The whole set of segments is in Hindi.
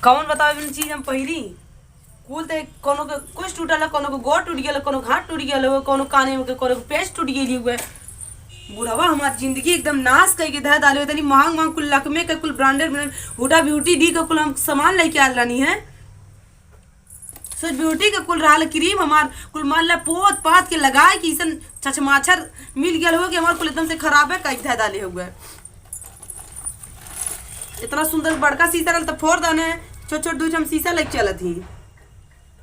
कौन बताओ चीज हम पहली कुल तो कोनो के कुछ टूटल, कोनो को गोड़ टूट गया, कोनो हाथ टूट गया, कोनो काने में कोनो पेच टूट गई हुए। बुढ़वा हमार जिंदगी एकदम नाश करके धर डाले। तनी महंग महंग कुल लकमे के कुल ब्रांडेड हुडा ब्यूटी डी के कुल हम सामान लेके आल रानी है। सोच ब्यूटी के कुल रहा क्रीम हमार कुल मान ला पोत पात के लगाए कि इसन चचमाछर मिल गया हो कि हमार कुल एकदम से खराब है कई धर डाले हुए। इतना सुंदर बड़का शीशा रहा तो फोड़ दाने छोट छोट दूध हम शीशा लेके चलत ही।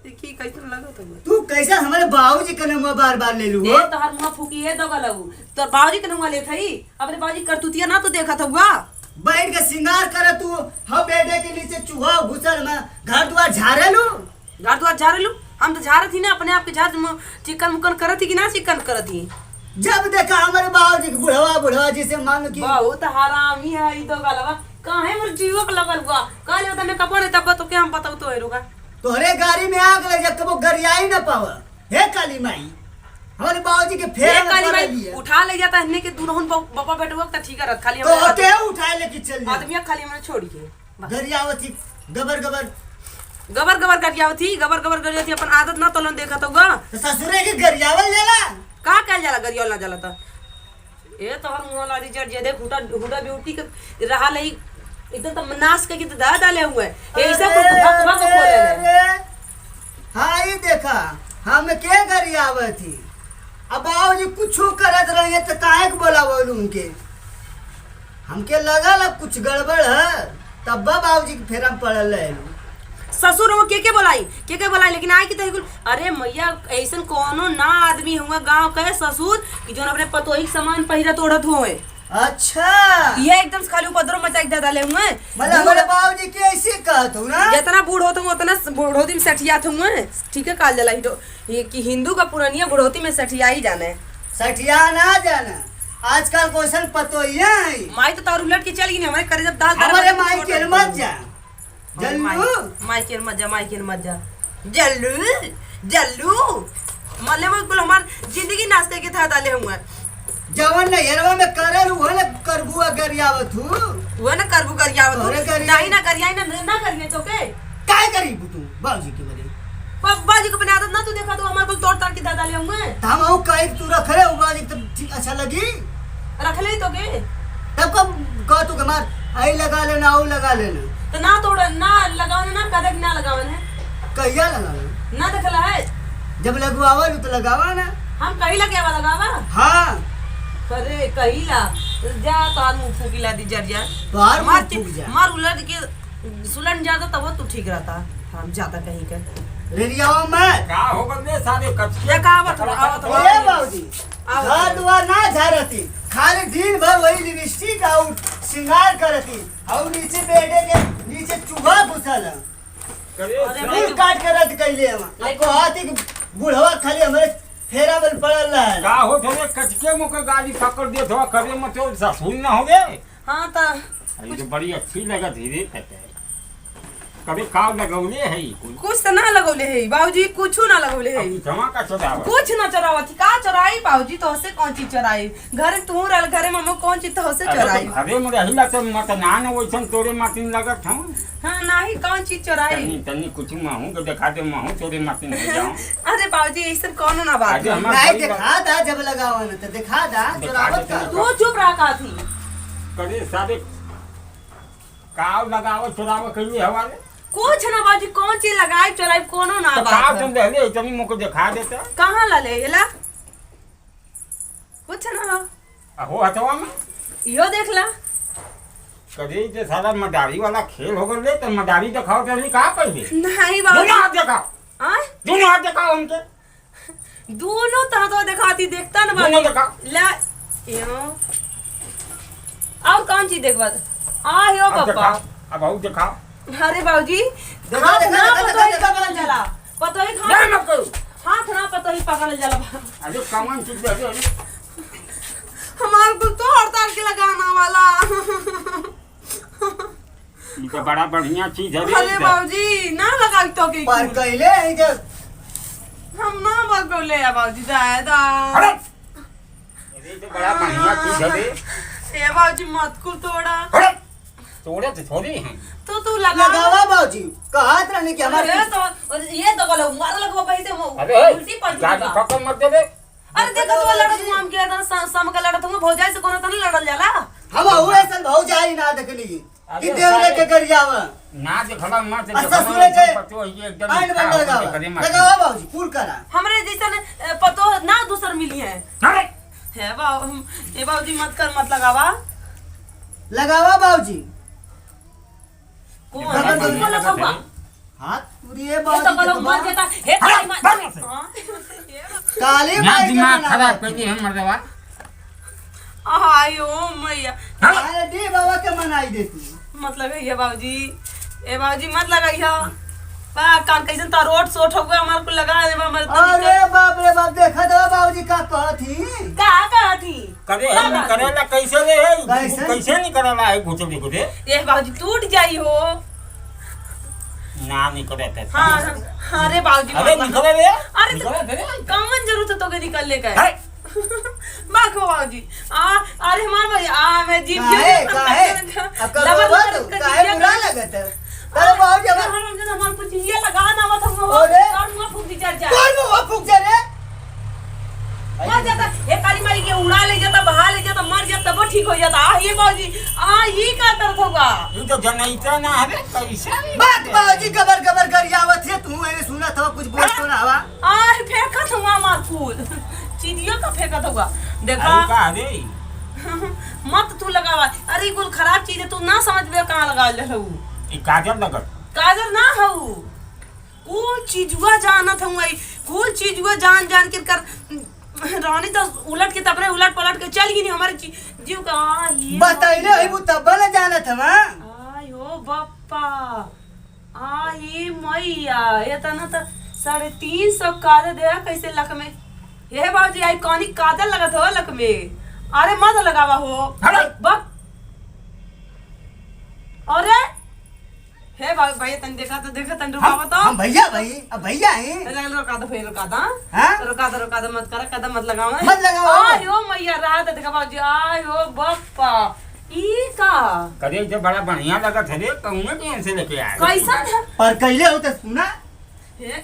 देखिए कैसा लगा तू कैसा हमारे बाबूजी के नंबर बार बार ले लू? ये तो हर मुंह फूकी है दगा लगू तो बाबूजी के नंबर ले थई अपने बाबूजी करतुतिया ना तो देखा था हुआ बैठ के श्रृंगार कर तू हम बेडे के नीचे चूहा घुसल में घर द्वार झाड़े लू। घर द्वार झाड़ लू हम तो झाड़ थी ना अपने आप के झाड़ चिकन मुकन करत थी कि ना चिकन करत थी। जब देखा हमारे बाबूजी के बुढ़वा जिसे मान की बहुत हरामी है ई दगा लगा काहे मोर जीवक लगल हुआ काले होता मैं कपड़े तब तो क्या हम बताओ तो हेरुगा तोहरे गाड़ी में आग लग जा कबो गरियाई ना पावा। हे काली माई हमारे बाबूजी के फेर काली माई उठा ले जाता है के दुनहुन बाबा बेटे वक्त ठीक है खाली तो होते उठा ले के चल जा आदमी खाली हमने छोड़ के गरियावती गबर गबर गबर गबर गरियावती गबर गबर गरियावती अपन आदत ना तलन देखा तो गा ससुरे के गरियावल जाला का कहल जाला गरियावल ना जाला त ए तो हम मुंह लारी जड़ जे देख हुडा ब्यूटी के रहा लई एकदम तो नाश के तो दा डाले हुए ऐसा को भक भक बोले ले। हां ये देखा हम के गरियावती अब बाबूजी कुछो करत रहे त काहे के बोलावल उनके हमके लगल अब कुछ गड़बड़ है तब बाबूजी के फेरम पड़ल रहे। ससुर हो के बोलाई के बोलाई लेकिन आई की तो अरे मैया ऐसन कोनो ना आदमी हुआ गांव के ससुर कि जो अपने पतोही सामान पहिरा तोड़त हुए। अच्छा ये एकदम खाली उपद्रव मचा के डाले हुए मतलब हमारे बाबूजी के ऐसे कहत हो ना जितना बूढ़ होता हूँ उतना बुढ़ोती में सठियात हुए। ठीक है काल जला ये कि हिंदू का पुरानिया बुढ़ोती में सठिया ही जाने सठिया ना जाना आजकल क्वेश्चन पतोही है माई तो तार उलट के चल गई हमारे करे जब दाल हमारे माई के मत जा जल्लू माई के मत जा जल्लू जल्लू मल्ले में कुल हमार जिंदगी नाश्ते के था डाले हुए जवन न हेरवा में करल हो न करबुआ गरियावत हूं वो न करबू गरियावत नहीं ना गरियाई ना करिए तो के काय करी तू बाबूजी के बरे बाबूजी को बना आदत ना तू देखा तो हमार को तोड़ ताड़ के दादा ले होंगे हम आऊ काई तू रख रे बाबूजी तब ठीक अच्छा लगी रख ले तो के तब कब कह तू के मार आई लगा लेना आऊ लगा लेना तो ना तोड़ ना लगावन ना कदक ना लगावन है कहिया लगावे ना देखला है जब लगवावल तो लगावा ना हम कहीं लगे वाला लगावा हां अरे कहिला जा तार मुंह फूकीला दी जरिया बाहर मार फूक जा मार उलट के सुलन जाता तब तू ठीक रहता हम जाता कहीं के रेडियावा में का हो बंदे सारे कच्चे ये का आवत ए बाबूजी घर दुआर ना झारती खाली दिन भर वही लिपस्टिक आउट श्रृंगार करती और नीचे बेडे के नीचे चूहा घुसल करे काट के रद कैले हम को हाथी बुढ़वा खाली हमारे फेरा बल पड़ल रहा का हो थोड़े कचके मुके गाड़ी पकड़ दिए थोड़ा करे मत तो ससुर ना हो गए। हां तो ये तो बड़ी अच्छी लगा धीरे कहते हैं कभी काव लगौले है कुछ तो ना लगौले है बाबूजी कुछ ना लगौले है जमा का चढ़ावा कुछ ना चरावा थी का चराई बाबूजी तो से कौन चीज चराई घर तू रहल घरे मम्मा कौन चीज तो से चराई घरे में रहिला तो मत ना न वैसन तोरे मातिन लगत हम हां नाही कौन चीज चराई तनी तनी कुछ माहू के दिखा दे माहू तोरे मातिन हो जाऊं। अरे बाबूजी ऐसा कौन ना बात नहीं दिखा दा जब लगावा न तो दिखा दा चुरावत का तू चुप रहा का थी करे सारे काव लगाओ चुराव कइले हवाले कुछ ना बाबूजी कौन चीज लगाई चराई कोनो ना तो बात काव तुम ले इतनी मुको दिखा देता कहां ला ले एला कुछ ना हो हटवा में यो देखला कभी जे सारा मदारी वाला खेल हो गए तो मदारी दिखाओ तो नहीं कहा पहले नहीं दोनों बाबूजी हाथ दिखाओ हां दोनों हाथ दिखाओ उनके दोनों तरह तो दिखाती देखता ना दोनों बाबूजी दिखाओ ला यो और कौन चीज देखवा आ यो अब पापा दिखाओ अब और दिखाओ अरे बाबूजी देखा, हाथ देखा, ना देखा, पतोही देखा, पकड़ल देखा, जाला पतोही नहीं मत करो हाथ ना पतोही पकड़ल जाला अरे कौन चीज दे दे हमार को तो हड़ताल के लगाना वाला ये तो बड़ा बढ़िया चीज है अरे बाबूजी ना लगाई तो के पर कैले है जब हम ना बगोले है बाबूजी दादा अरे ये तो बड़ा बढ़िया चीज है रे ए बाबूजी मत को तोड़ा अरे तोड़े तो थोड़ी हैं। तो तू लगा लगावा बाबूजी कहत रहने कि हमारे अरे तो ये तो बोलो मार लगवा पैसे अरे उल्टी पड़ गाड़ी जाएगा। पकड़ मत दे दे। अरे देखो तो लड़त हम के था सम का लड़त हम भौजाई से कोनो त नहीं लड़ल जाला। हम हुए सन भौजाई ना देखली कि देव लेके गरियावा ना देखला मत और ससुरे के पतो ये एकदम आइन बंद लगावा लगावा बाबूजी पूल करा हमरे जैसन पतो ना दूसर मिली है। अरे है ए बाबूजी मत कर मत लगावा। लगावा बाबूजी कौन है तुमको लगावा? हाथ पूरी है ये तो बाबूजी बोलो मर जाता हे काली मार। हां काली ना माई के दिमाग बनावा। खराब कर दी हम मर्दवा। आयो मैया अरे दे बाबा के मनाई देती मत लगाइए बाबूजी। ए बाबूजी मत लगाइए बा कान कैसन तारोट सोट हो गया हमार को लगा दे हमर अरे बाप रे बाप देखा दो बाबूजी का कहती का थी करे हम करेला कैसे रे कैसे? कैसे नहीं करेला है कुछ भी कुछ ए बाबूजी टूट जाई हो। ना नहीं करे तो हां अरे बाबूजी अरे मत निकले रे अरे निकले रे कौन जरूरत है तो के निकलने का है बाको बाबूजी अरे हमार भाई मैं जीप काहे अब का बाबा तो काहे बुरा लगत है अरे बाबूजी हमार कुछ ये लगा ना मत हम अरे। और मुंह फूक दी जा कौन मुंह फूक जा रे मर जाता ये काली मारी के उड़ा ले जाता बहा ले जाता मर जाता वो ठीक हो जाता ये बाबूजी ये का दर्द होगा। ये तो जनैता ना है कैसे बात बाबूजी गबर गबर गरियावत है तू मैंने सुना था कुछ बोल तो ना हवा फेंका था मार फूल चिड़ियों का फेंका होगा देखा का रे मत तू लगावा। अरे कुल खराब चीज है तू ना समझ में कहां लगा ले हऊ ये काजल लगत काजर ना हऊ कुल चीजुआ जानत हूं कुल चीजुआ जान जान के कर रानी तो उलट के तबरे उलट पलट के चल ही नहीं हमारे जीव का ये बताइले है वो तब न जानत हम आयो बप्पा ये मैया ये तना तो 350 कादर दे कैसे लक में ये बाबूजी आई कौनी कादर लगत हो लक में। अरे मत लगावा हो बक अरे हे भाई तन देखा तन रुकावा तो हम भैया भाई अब भैया हैं रुका दो फिर रुका दा हाँ? रुका दो मत कर कदम मत लगाओ मत लगाओ। आयो मैया रात देखा बाबूजी आयो बप्पा ई का करे तो बड़ा बढ़िया लगत है रे कहूं कि से लेके आए कैसा था पर कैले हो तो सुना हे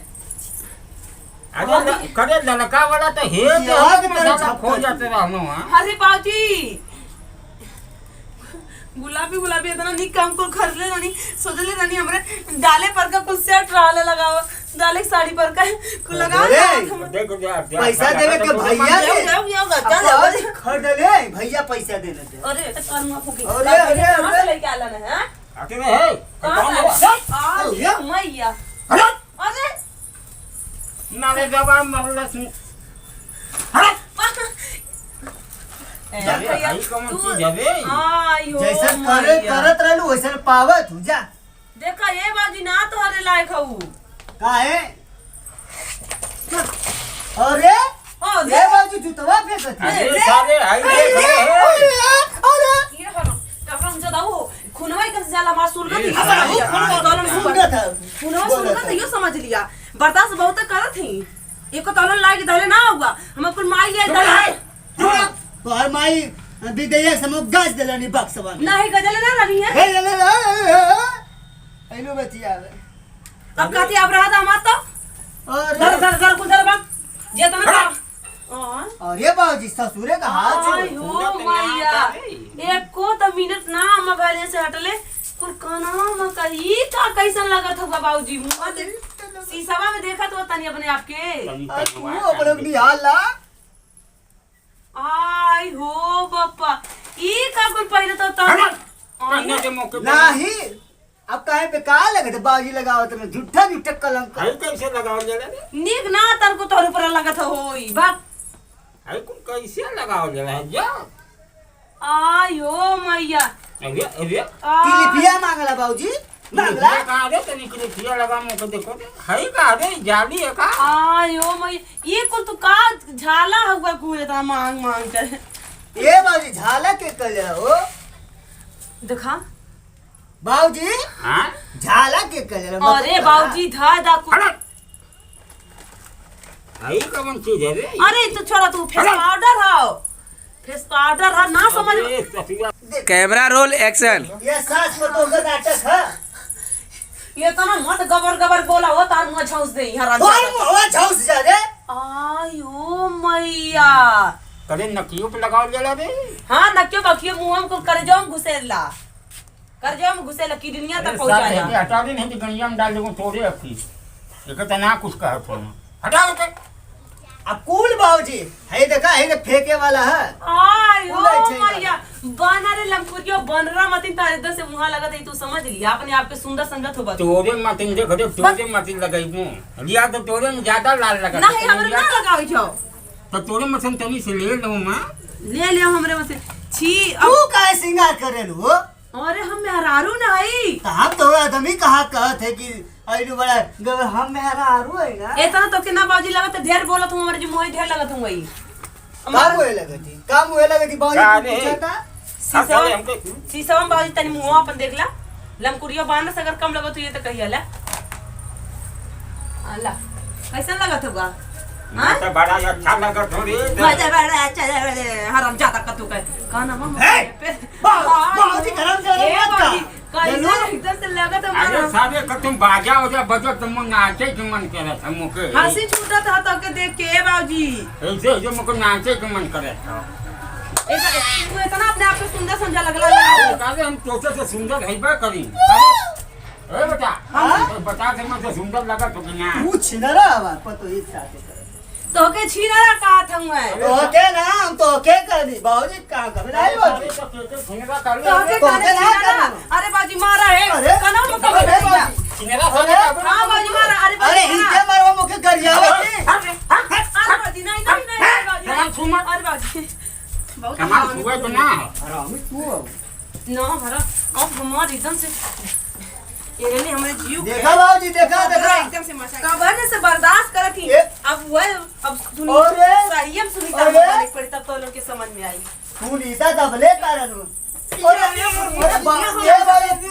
अरे करे लड़का वाला तो हे यार की तरह तो खो जाते रहनो हां अरे बाबूजी गुलाबी इतना निक काम को खरीद ले रानी सोचले रानी हमरे डाले पर का कुछ सेट रहले लगाओ डाले साड़ी पर का कुछ लगाओ अरे, देखो पैसा देवे के भैया दे अरे खरीद ले भैया पैसा दे दे कर्मा फुकी अरे, अरे, कहां से अरे। लेके आला ना हैं आते है कहां से आ मैया अरे अरे नाले जवाब मरला सुन अरे भैया भाई कौन तू चीज है रे आयो जैसे करे करत रहलू वैसे पावत हो जा देखा ये बाजी ना तो हरे लायक हूं काहे अरे ओ ये बाजू जूतवा फेंकत है अरे सारे आई देख रे अरे ये हरो कपड़ा जो दाओ खुनवाई कैसे जाला मार सुन ये का सारी खुनवा दलन सुनत है खुनवा सुन का यो समझ लिया बर्दाश्त बहुत करत थी एको तलन लाग धले ना हुआ हम अपन माई ले धले तोहर माई विदेया समो गाज देलनी बक्सवन नहीं गजल ना रही है हे ले ले एलो बचिया अब कहती अब रहा था हमार तो और घर कुछ दर बात जे तना का अरे बाबूजी ससुरे का हाथ आई हो मैया एको तो मिनट ना हम भले से हटले कुल काना कही का कैसन लगत होगा बाबूजी मुंह दे शीशवा में देखा तो तनी अपने आप के तू अपने अपनी हाल ला आई हो बप्पा ई का कुल पहले तो पहले के मौके पे नहीं अब काहे पे का लगत बाजी लगावत में झूठा झूठा कलंक हाई कैसे लगाओ जला रे निक ना तर को तोर ऊपर लगत होई भाग हाई को कैसे लगाओ जला जा आई हो मैया अरे अरे किलिपिया मांगला बाबूजी मांगला कहां रे तनी किलिपिया लगा मौके देखो रे हाई का रे जाली है का आई हो मैया ये कुल तो का झाला हुआ कुल इतना मांग मांग कर ये बाबूजी झाला के कल हो देखा बाबूजी हां झाला के कल अरे बाबूजी धा दा कुल हाई कौन चीज है रे अरे तू छोड़ा तू फेस पाउडर हो फेस पाउडर हो ना समझ अरे सफिया देख कैमरा रोल एक्शन। ये सास पतो का नाटक है। ये तो ना मत गबर गबर बोला हो तार मुंह झौस दे हराम और मुंह झौस जा रे। आयो मैया कदे नकियों पे लगाओ जला रे। हाँ नक्यो बखियो मुंह में कर जाओ घुसेला किडनिया तक पहुंचा साथ जा है हटा दे नहीं तो गणिया में डाल देगो तोड़े अखी। एक तो ना कुछ कहा फोन हटाओ के। अब कूल बाबूजी है देखा है फेंके वाला है। आयो उलाई छे मैया बना रे लमकुरियो बनरा मतिन तार इधर से मुंह लगा दे तू समझ लिया अपने आप के सुंदर संगत हो बत तोरे मतिन देख दे तोरे मतिन लगाइबो लिया तो तोरे में ज्यादा लाल लगा नहीं हमरे ना लगावे छो तो तोरे मसन तनी से ले लो मां ले ले हमरे में से छी तू काहे श्रृंगार करेलू? अरे हम मेहरारू नहीं हम तो आदमी कहा कहत है कि आइलू बड़ा हम मेहरारू है ना। इतना तो के ना बाबूजी लगत ढेर बोलत हूं हमरे जो मोही ढेर लगत हूं वही काम हुए लगती बाबूजी पूछा था। शीशवा में बाबूजी तनी मुंह अपन देखला लमकुरियो बान से अगर कम लगत हो ये तो कहिया ला अल्लाह कैसा लगत होगा हां तो बड़ा अच्छा लगा थोड़ी मजा बड़ा अच्छा हराम जाता कतु का काना हम बाबूजी गरम से मत का कैसा इधर से लगत अरे हमारा साबे क तुम बाजा हो जा बजो तुम नाचे के मन करे था मुके हंसी छूटा था तो के देख के बाबूजी ऐसे जो मुको नाचे के मन करे था। तू इतना अपने आप को सुंदर समझा लगला काहे हम तोचे से सुंदर हैबा करी। ए बेटा बता दे मैं सुंदर लगा तो ना पूछ न रहा पतो ही साथे तो के छीना का था मैं तो के ना हम तो के कर दी बाबूजी कहां कर नहीं बाबूजी तो के काने अरे बाजी मारा है कना में कब हां बाजी मारा अरे हिते मारो मुके कर जाओ अरे बाजी नहीं बाजी अरे बाजी बहुत कमाल हुआ तो ना हरामी तू ना हरा अब हमार एकदम से ये ने हमरे जीव देखा बाबूजी देखा एकदम से मचा कबने से बर्दाश्त करत थी अब वो अब सुनी अरे! सही हम सुनी तब अरे! पड़ी तब तो लोग के समझ में आई तू नीता दबले कारण अरे बाबू ये बाबूजी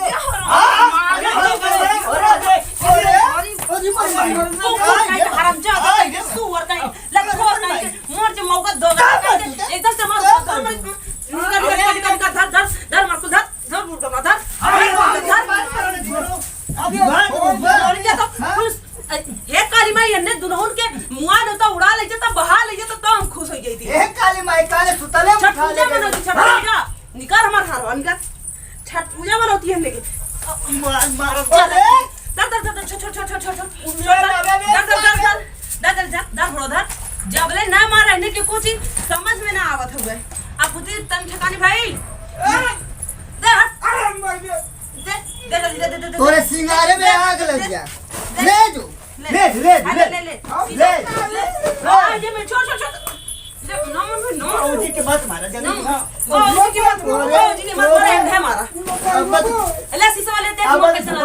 हराम जादा सुअर कहीं लखोर कहीं मोर जे मौका दोगा एकदम से मार धर मार को धर बुटो धर हे काली माई अन्ने दुनहुन के मुआ न तो उड़ा ले जता बहा ले जता तो हम खुश हो गई थी ए काली माई काले सुतले उठा छठ पूजा मनोती छठ पूजा निकार हमार हारवान का छठ पूजा मनोती है लेकिन मार मार दर जबले ना मार रहने के कुछ समझ में ना आवत हुए अब बुद्धि तन ठिकानी भाई तोरे सिंगारे में आग लग गया ले जो ले आज मैं छोड़ नो बाबूजी के मत मारा जल्दी बाबूजी के मत मारा है मारा ले शीशा वाले देख वो कैसा लगा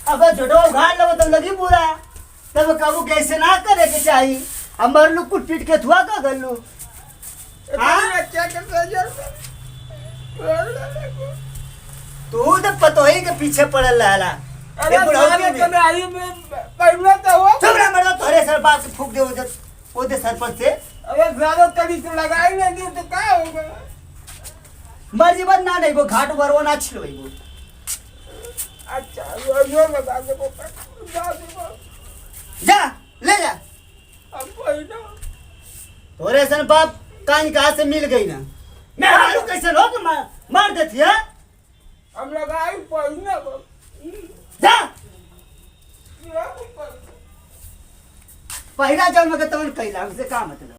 अब छोटो घाट लो तो लगी पूरा तब काबू कैसे ना करे के चाहिए हमर लोग कुट पीट के थुआ का गल्लू हां क्या कर यार तू तो पतोही के पीछे पड़ल रहला अरे आई में पहले तो हो चुप रह मर्द तोरे सर बात फूक दे ओदे सर पर से अरे ज्यादा तड़ी से लगाई नहीं तो क्या होगा। मर्जी बात ना नहीं वो घाट बरवा ना छिलो वो अच्छा वो बता दे जा ले जा अब कोई ना तोरे सन बाप कान कहां से मिल गई ना मैं हारू कैसे लोग मार देती है हम लगाई पहले जा पहिला जन्म के तवन कैला हमसे का मतलब